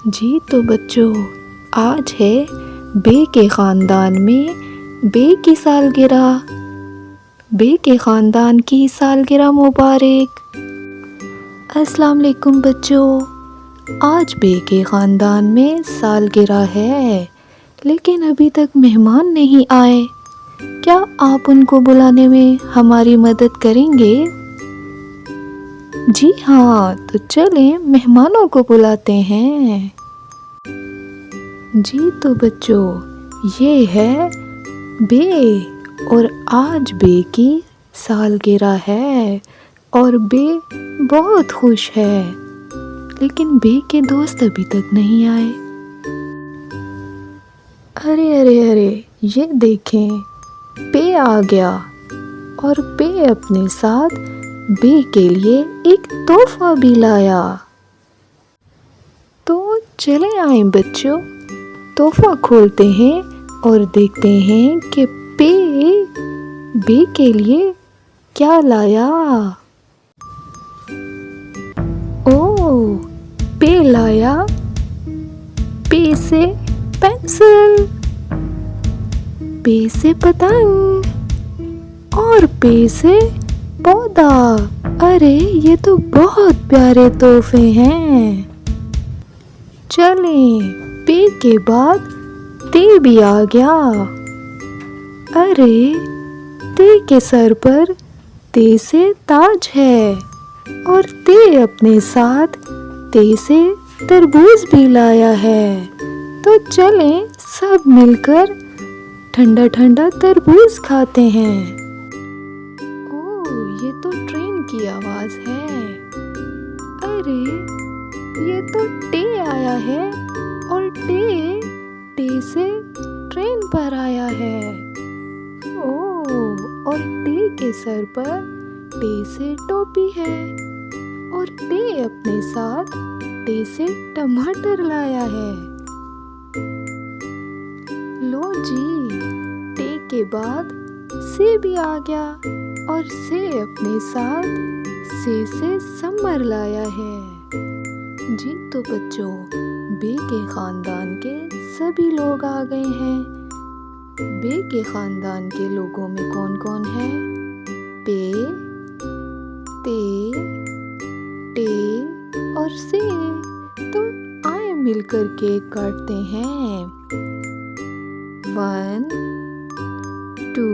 जी तो बच्चों, आज है बे के ख़ानदान में बे की सालगिरह। बे के ख़ानदान की सालगिरह मुबारक। अस्सलाम वालेकुम बच्चों। आज बे के ख़ानदान में सालगिरह है, लेकिन अभी तक मेहमान नहीं आए। क्या आप उनको बुलाने में हमारी मदद करेंगे? जी हाँ, तो चलें मेहमानों को बुलाते हैं। जी तो बच्चों, ये है बे और आज बे की सालगिरह है और बे बहुत खुश है, लेकिन बे के दोस्त अभी तक नहीं आए। अरे अरे अरे, ये देखें, बे आ गया और बे अपने साथ बे के लिए एक तोहफा भी लाया। तो चले आए बच्चों, तोहफा खोलते हैं और देखते हैं कि बे के लिए क्या लाया। ओह, बे लाया बे से पेंसिल, बे से पतंग और बे से पौधा। अरे ये तो बहुत प्यारे तोहफे हैं। चलें, बे के बाद ते भी आ गया। अरे ते के सर पर ते से ताज है और ते अपने साथ ते से तरबूज भी लाया है। तो चलें सब मिलकर ठंडा ठंडा तरबूज खाते हैं। ओह, ये तो ट्रेन की आवाज़ है। अरे ये तो टे आया है और टे से ट्रेन पर आया है। ओह, और टे के सर पर टे से टोपी है और टे अपने साथ टे से टमाटर लाया है। लो जी, टे के बाद से भी आ गया और से अपने साथ से समर लाया है। जी तो बच्चों, बे के ख़ानदान के सभी लोग आ गए हैं। बे के ख़ानदान के लोगों में कौन कौन है? पे, ते, टे और से। तो आए मिलकर केक काटते हैं। 1 2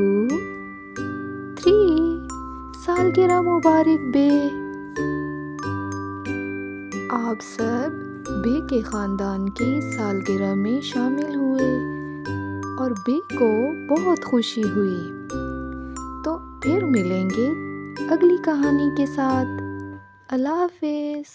3, सालगिरह मुबारक बे। आप सब बे के ख़ानदान की सालगिरह में शामिल हुए और बे को बहुत खुशी हुई। तो फिर मिलेंगे अगली कहानी के साथ। अल्लाह हाफ़िज़।